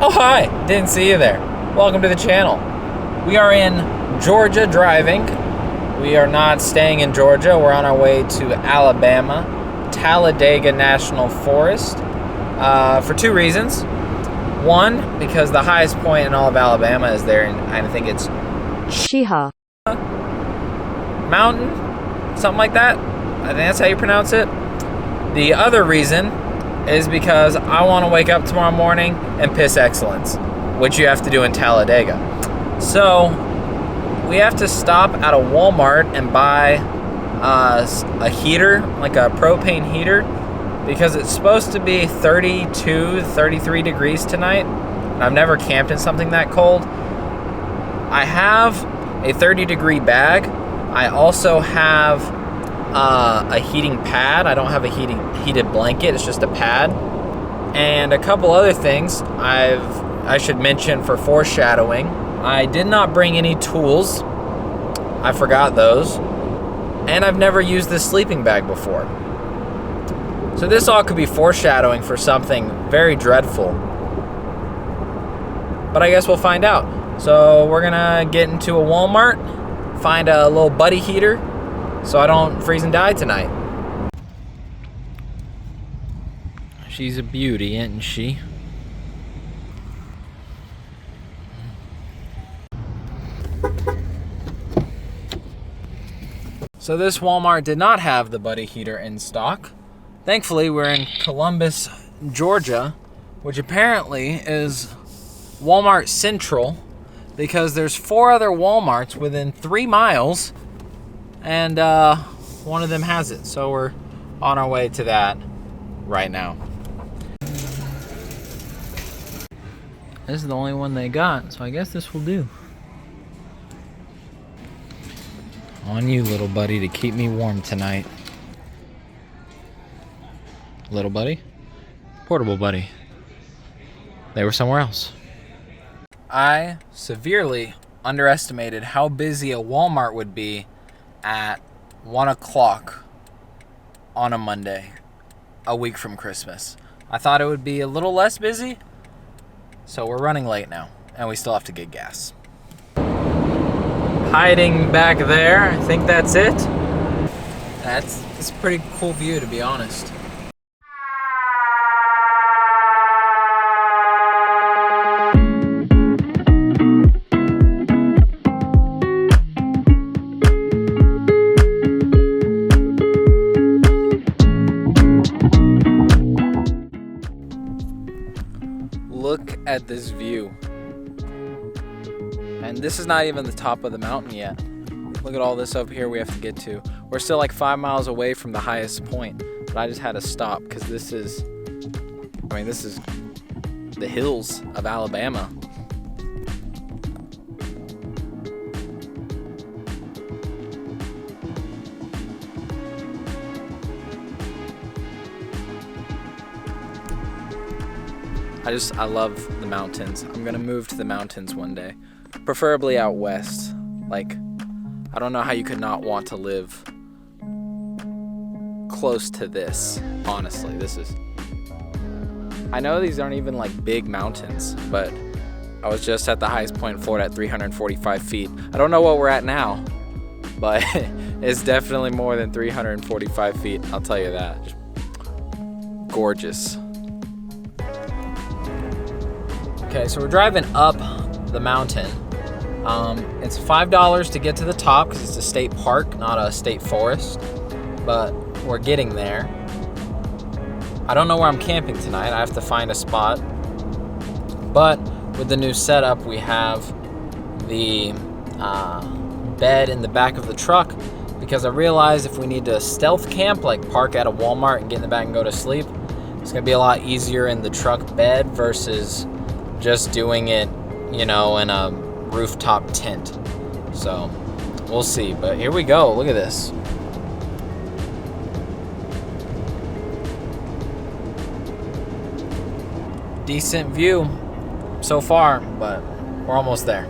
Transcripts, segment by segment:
Oh, hi! Didn't see you there. Welcome to the channel. We are in Georgia driving. We are not staying in Georgia. We're on our way to Alabama, Talledega National Forest, for two reasons. One, because the highest point in all of Alabama is there, and I think it's Sheha Mountain, something like that. I think that's how you pronounce it. The other reason is because I want to wake up tomorrow morning and piss excellence, which you have to do in Talledega. So we have to stop at a Walmart and buy a heater, like a propane heater, because it's supposed to be 32, 33 degrees tonight. And I've never camped in something that cold. I have a 30-degree bag. I also have a heating pad. I don't have a heated blanket. It's just a pad. And a couple other things I should mention for foreshadowing. I did not bring any tools. I forgot those. And I've never used this sleeping bag before. So this all could be foreshadowing for something very dreadful. But I guess we'll find out. So we're gonna get into a Walmart, find a little buddy heater so I don't freeze and die tonight. She's a beauty, isn't she? So this Walmart did not have the buddy heater in stock. Thankfully, we're in Columbus, Georgia, which apparently is Walmart Central, because there's 4 other Walmarts within 3 miles, and one of them has it. So we're on our way to that right now. This is the only one they got, so I guess this will do. On you, little buddy, to keep me warm tonight. Little buddy? Portable buddy. They were somewhere else. I severely underestimated how busy a Walmart would be at 1 o'clock on a Monday, a week from Christmas. I thought it would be a little less busy, so we're running late now, and we still have to get gas. Hiding back there, I think that's it. It's a pretty cool view, to be honest. Look at this view. And this is not even the top of the mountain yet. Look at all this up here we have to get to. We're still like 5 miles away from the highest point, but I just had to stop because this is the hills of Alabama. I love the mountains. I'm gonna move to the mountains one day. Preferably out west. Like, I don't know how you could not want to live close to this. Honestly, I know these aren't even like big mountains, but I was just at the highest point in Florida at 345 feet. I don't know what we're at now, but it's definitely more than 345 feet. I'll tell you that. Just gorgeous. Okay, so we're driving up the mountain. It's $5 to get to the top because it's a state park, not a state forest, but we're getting there. I don't know where I'm camping tonight. I have to find a spot. But with the new setup, we have the bed in the back of the truck, because I realized if we need to stealth camp, like park at a Walmart and get in the back and go to sleep, it's gonna be a lot easier in the truck bed versus just doing it, in a rooftop tent. So we'll see, but here we go. Look at this. Decent view so far, but we're almost there.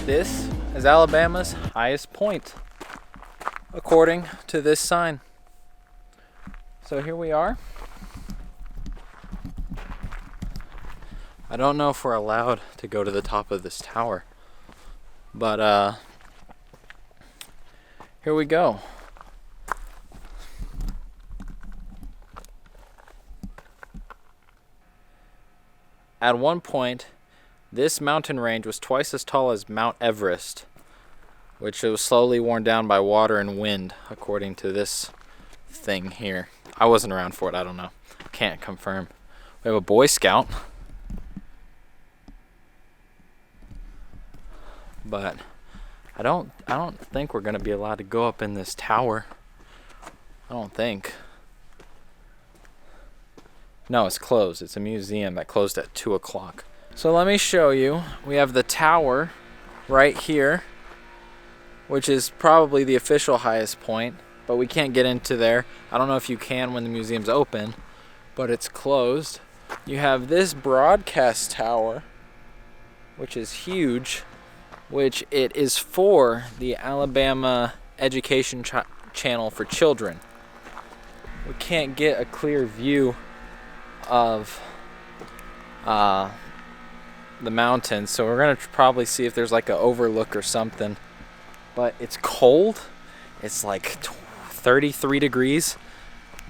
This is Alabama's highest point, according to this sign. So here we are. I don't know if we're allowed to go to the top of this tower, but here we go. At one point, this mountain range was twice as tall as Mount Everest, which was slowly worn down by water and wind, according to this thing here. I wasn't around for it, I don't know. Can't confirm. We have a Boy Scout. But I don't think we're gonna be allowed to go up in this tower. I don't think. No, it's closed. It's a museum that closed at 2 o'clock. So let me show you. We have the tower right here, which is probably the official highest point, but we can't get into there. I don't know if you can when the museum's open, but it's closed. You have this broadcast tower, which is huge, which it is for the Alabama Education Channel for children. We can't get a clear view of the mountains, so we're gonna probably see if there's like an overlook or something. But it's cold. It's like 33 degrees,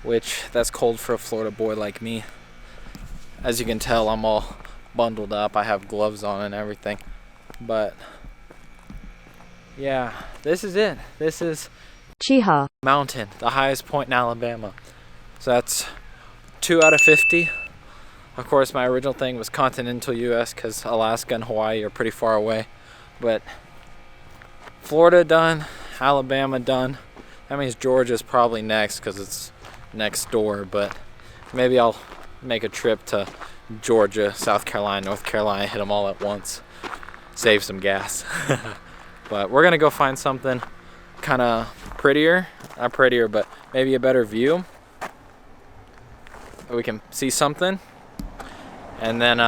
which that's cold for a Florida boy like me. As you can tell, I'm all bundled up. I have gloves on and everything. But yeah, this is it. This is Cheeha Mountain, the highest point in Alabama. So that's 2 out of 50. Of course, my original thing was continental U.S. because Alaska and Hawaii are pretty far away. But Florida done, Alabama done. That means Georgia's probably next because it's next door. But maybe I'll make a trip to Georgia, South Carolina, North Carolina, hit them all at once. Save some gas. But we're gonna go find something kind of prettier. Not prettier, but maybe a better view. We can see something. And then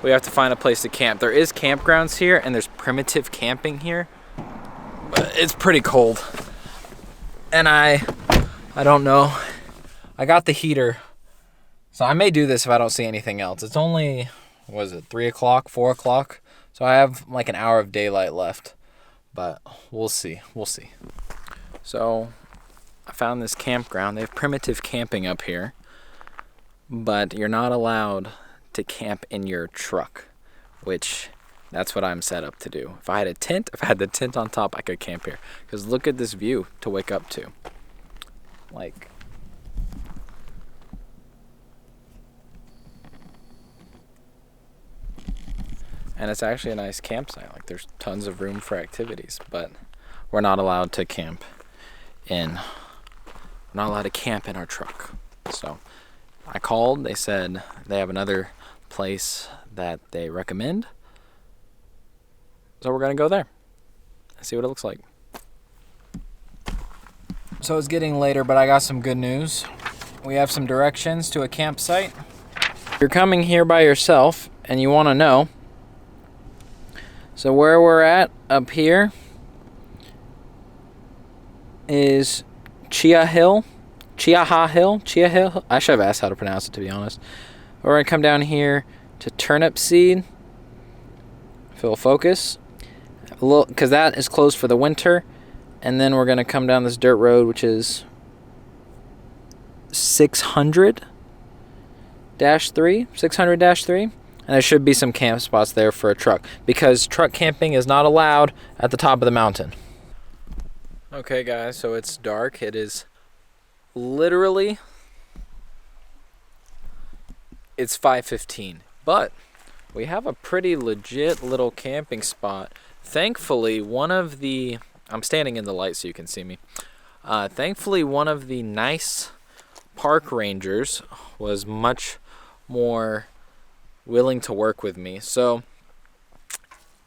we have to find a place to camp. There is campgrounds here and there's primitive camping here, but it's pretty cold. And I don't know. I got the heater, so I may do this if I don't see anything else. It's only, what is it, 3 o'clock, 4 o'clock? So I have like an hour of daylight left, but we'll see. So I found this campground. They have primitive camping up here, but you're not allowed to camp in your truck, which that's what I'm set up to do. If I had the tent on top, I could camp here. Because look at this view to wake up to. Like, and it's actually a nice campsite. Like, there's tons of room for activities, but we're not allowed to camp in our truck. So I called, they said they have another place that they recommend. So we're gonna go there and see what it looks like. So it's getting later, but I got some good news. We have some directions to a campsite. If you're coming here by yourself and you wanna know, so where we're at up here is Cheeha Hill. I should have asked how to pronounce it, to be honest. We're gonna come down here to Turnip Seed. Fill focus. Because that is closed for the winter. And then we're gonna come down this dirt road, which is 600-3. And there should be some camp spots there for a truck, because truck camping is not allowed at the top of the mountain. Okay guys, so it's dark. It is literally, it's 5:15, but we have a pretty legit little camping spot. Thankfully, I'm standing in the light so you can see me. Thankfully, one of the nice park rangers was much more willing to work with me. So,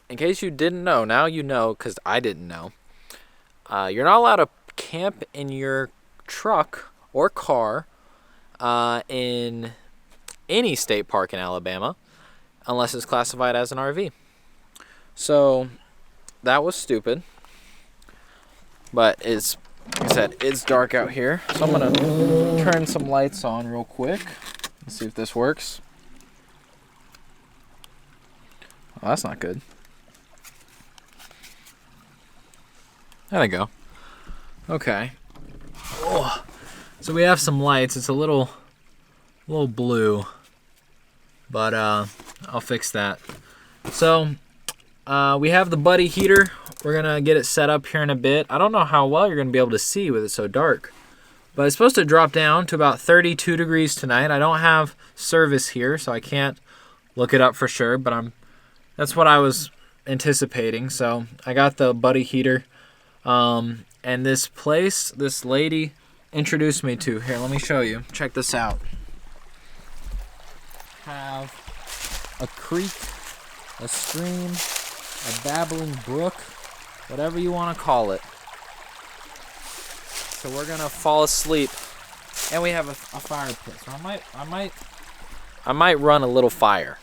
in case you didn't know, now you know, because I didn't know. You're not allowed to camp in your truck or car in any state park in Alabama unless it's classified as an RV. So that was stupid, but it's Like I said, it's dark out here, so I'm gonna turn some lights on real quick. Let's see if this works. Oh, that's not good. There we go. Okay. Oh. So we have some lights. It's a little blue, but I'll fix that. So we have the buddy heater. We're gonna get it set up here in a bit. I don't know how well you're gonna be able to see with it so dark, but it's supposed to drop down to about 32 degrees tonight. I don't have service here, so I can't look it up for sure, but that's what I was anticipating. So I got the buddy heater, and this place, this lady introduced me to. Here, let me show you. Check this out. Have a creek, a stream, a babbling brook, whatever you want to call it. So we're gonna fall asleep, and we have a fire pit. So I might run a little fire.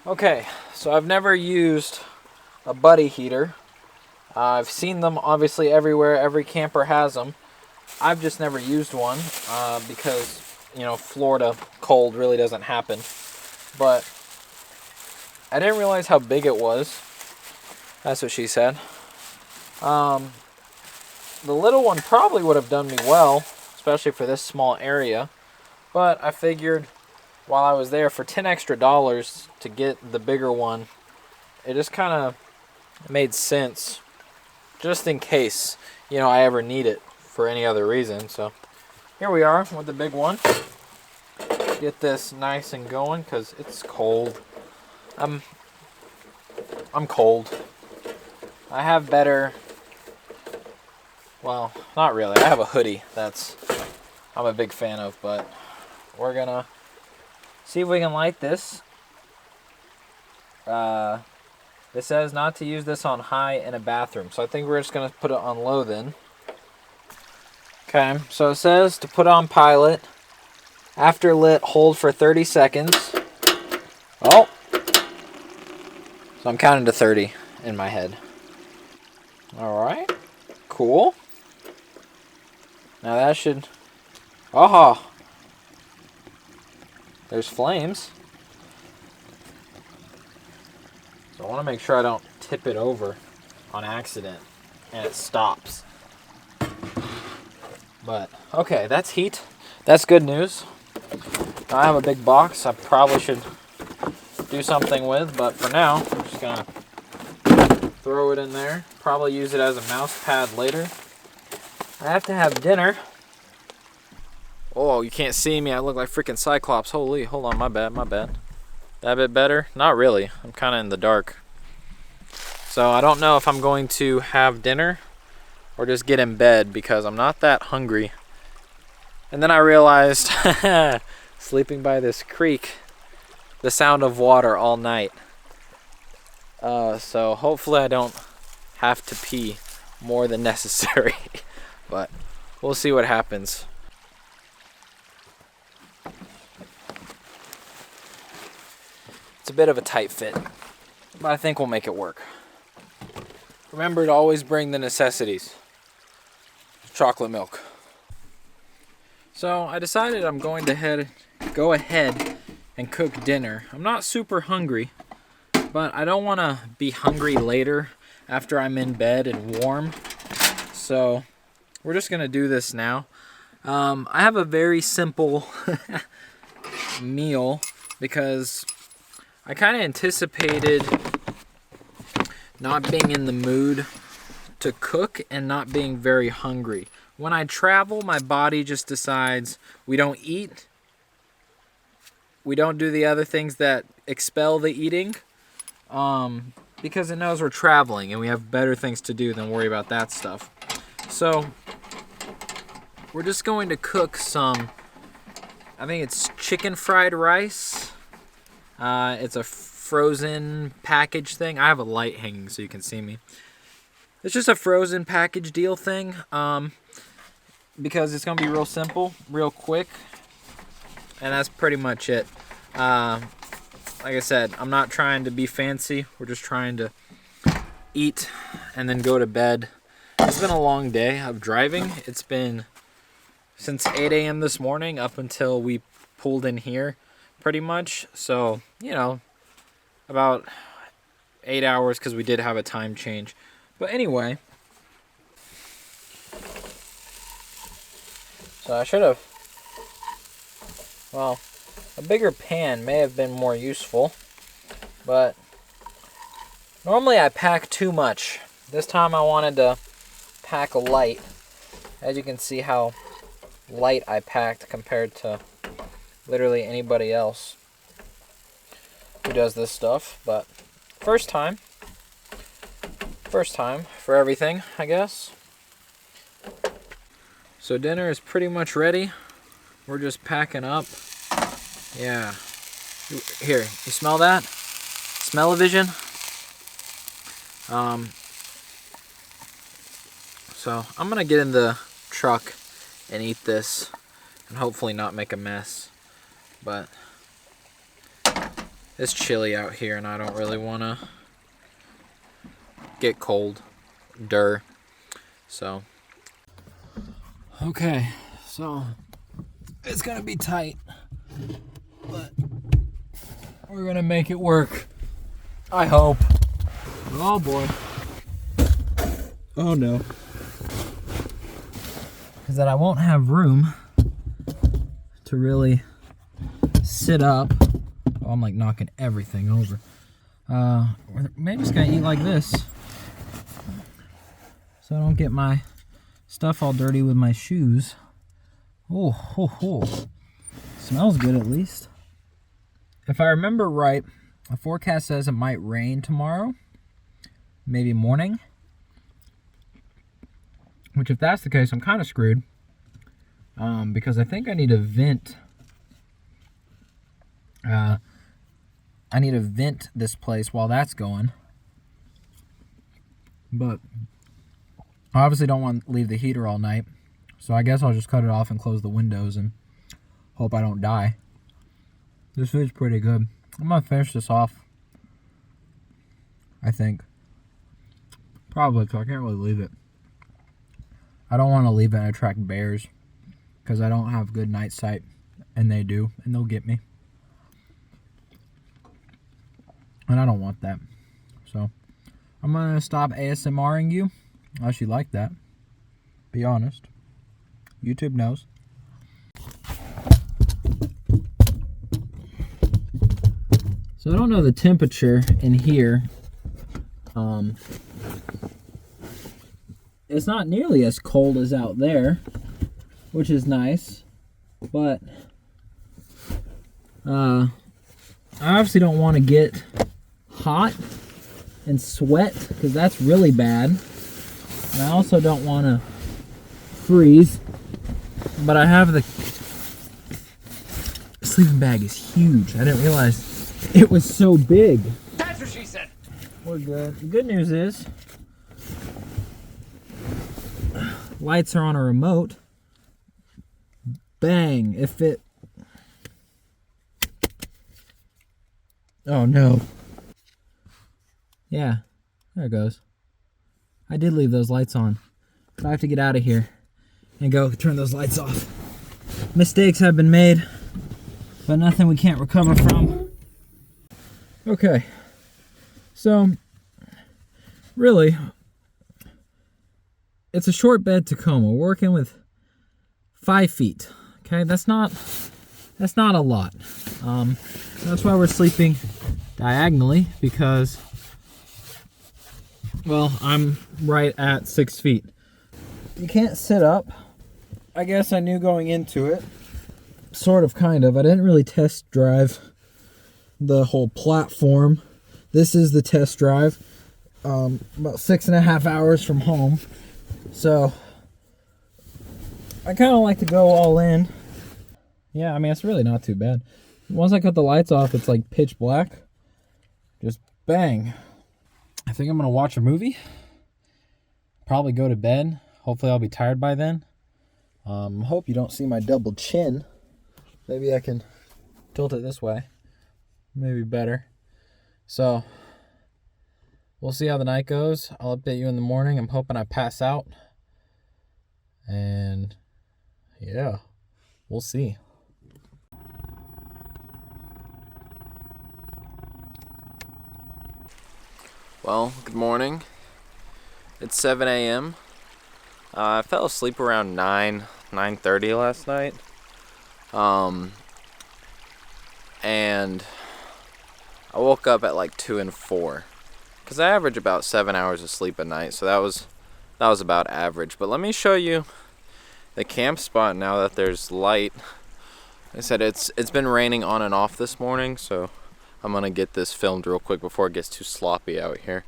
Okay, so I've never used a buddy heater. I've seen them obviously everywhere. Every camper has them. I've just never used one because, you know, Florida cold really doesn't happen. But I didn't realize how big it was. That's what she said. The little one probably would have done me well, especially for this small area. But I figured while I was there, for $10 extra to get the bigger one, it just kind of made sense. Just in case, you know, I ever need it for any other reason. So here we are with the big one. Get this nice and going because it's cold. I'm cold. I have better, well, not really. I have a hoodie that's I'm a big fan of, but we're gonna see if we can light this. It says not to use this on high in a bathroom, so I think we're just going to put it on low then. Okay, so it says to put on pilot. After lit, hold for 30 seconds. Oh! So I'm counting to 30 in my head. Alright, cool. Now that should... Aha! There's flames. So I want to make sure I don't tip it over on accident and it stops. But, okay, that's heat. That's good news. I have a big box I probably should do something with, but for now, I'm just going to throw it in there. Probably use it as a mouse pad later. I have to have dinner. Oh, you can't see me. I look like freaking Cyclops. Holy, hold on, my bad. That bit better? Not really. I'm kind of in the dark. So I don't know if I'm going to have dinner or just get in bed because I'm not that hungry. And then I realized, sleeping by this creek, the sound of water all night. So hopefully I don't have to pee more than necessary. But we'll see what happens. It's a bit of a tight fit, but I think we'll make it work. Remember to always bring the necessities. Chocolate milk. So I decided I'm going to go ahead and cook dinner. I'm not super hungry, but I don't want to be hungry later after I'm in bed and warm. So we're just going to do this now. I have a very simple meal because I kind of anticipated not being in the mood to cook and not being very hungry. When I travel, my body just decides we don't eat. We don't do the other things that expel the eating because it knows we're traveling and we have better things to do than worry about that stuff. So we're just going to cook some, I think it's chicken fried rice. It's a frozen package thing. I have a light hanging so you can see me. It's just a frozen package deal thing because it's going to be real simple, real quick, and that's pretty much it. Like I said, I'm not trying to be fancy. We're just trying to eat and then go to bed It's been a long day of driving. It's been since 8 a.m. this morning up until we pulled in here, pretty much. So, you know, about 8 hours because we did have a time change. But anyway, so I should have, well, a bigger pan may have been more useful, but normally I pack too much. This time I wanted to pack light. As you can see how light I packed compared to literally anybody else who does this stuff. But first time for everything, I guess. So dinner is pretty much ready. We're just packing up. Yeah. Here, you smell that? Smell-o-vision? So I'm gonna get in the truck and eat this and hopefully not make a mess. But it's chilly out here and I don't really wanna get cold. So okay, so it's gonna be tight, but we're gonna make it work, I hope. Oh boy. Oh no. Because that I won't have room to really sit up. Oh, I'm like knocking everything over. We're maybe just gonna eat like this, so I don't get my stuff all dirty with my shoes. Oh, ho, ho. Smells good at least. If I remember right, the forecast says it might rain tomorrow, maybe morning. Which, if that's the case, I'm kind of screwed. Because I think I need to vent. I need to vent this place while that's going. But I obviously don't want to leave the heater all night. So I guess I'll just cut it off and close the windows and hope I don't die. This food's pretty good. I'm going to finish this off, I think. Probably, so I can't really leave it. I don't want to leave it and attract bears, because I don't have good night sight, and they do, and they'll get me. And I don't want that. So, I'm going to stop ASMRing you, unless you like that. Be honest. YouTube knows. So, I don't know the temperature in here. It's not nearly as cold as out there, which is nice, but I obviously don't want to get hot and sweat, because that's really bad, and I also don't want to freeze, but I have the sleeping bag is huge. I didn't realize it was so big. That's what she said. We're good. The good news is lights are on a remote. Bang! If it... Oh no. Yeah, there it goes. I did leave those lights on. So I have to get out of here and go turn those lights off. Mistakes have been made, but nothing we can't recover from. Okay. So, really, it's a short bed Tacoma. We're working with 5 feet. Okay, that's not a lot. That's why we're sleeping diagonally, because, well, I'm right at 6 feet. You can't sit up. I guess I knew going into it. Sort of, kind of. I didn't really test drive the whole platform. This is the test drive. About 6.5 hours from home. So, I kind of like to go all in. Yeah, I mean, it's really not too bad. Once I cut the lights off, it's like pitch black. Just bang. I think I'm going to watch a movie. Probably go to bed. Hopefully I'll be tired by then. Hope you don't see my double chin. Maybe I can tilt it this way. Maybe better. So, we'll see how the night goes. I'll update you in the morning. I'm hoping I pass out. And yeah, we'll see. Well, good morning. It's 7 a.m. I fell asleep around 9:30 last night. And I woke up at like 2 and 4. Because I average about 7 hours of sleep a night, so that was about average. But let me show you the camp spot now that there's light. Like I said, it's been raining on and off this morning, so I'm gonna get this filmed real quick before it gets too sloppy out here.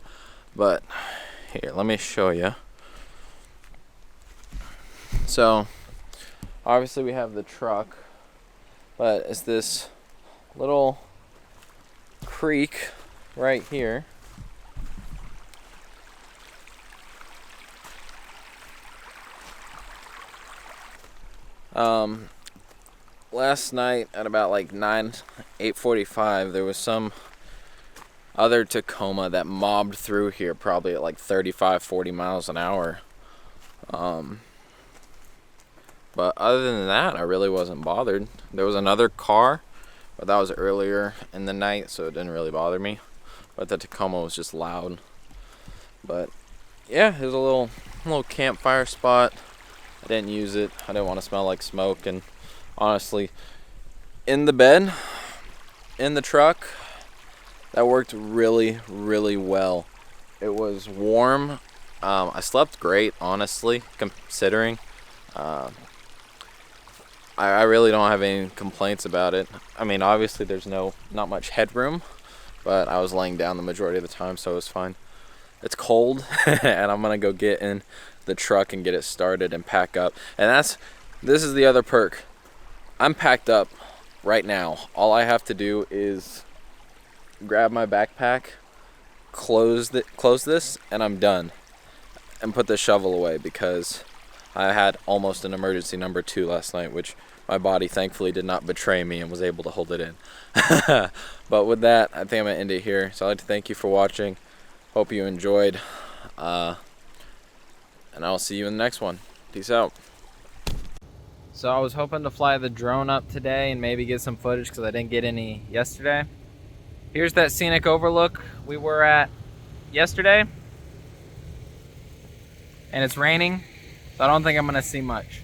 But here, let me show you. So obviously we have the truck, but it's this little creek right here. Last night at about like 8:45, there was some other Tacoma that mobbed through here probably at like 35-40 miles an hour. But other than that, I really wasn't bothered. There was another car, but that was earlier in the night, so it didn't really bother me. But the Tacoma was just loud. But yeah, it was a little campfire spot. I didn't use it. I didn't want to smell like smoke. And honestly, in the bed, in the truck, that worked really, really well. It was warm. I slept great, honestly, considering. I really don't have any complaints about it. I mean, obviously there's not much headroom, but I was laying down the majority of the time, so it was fine. It's cold, and I'm gonna go get in the truck and get it started and pack up. And this is the other perk. I'm packed up right now. All I have to do is grab my backpack, close this, and I'm done. And put the shovel away, because I had almost an emergency number 2 last night, which my body thankfully did not betray me and was able to hold it in. But with that, I think I'm gonna end it here. So I'd like to thank you for watching. Hope you enjoyed. And I'll see you in the next one. Peace out. So I was hoping to fly the drone up today and maybe get some footage because I didn't get any yesterday. Here's that scenic overlook we were at yesterday. And it's raining, so I don't think I'm gonna see much.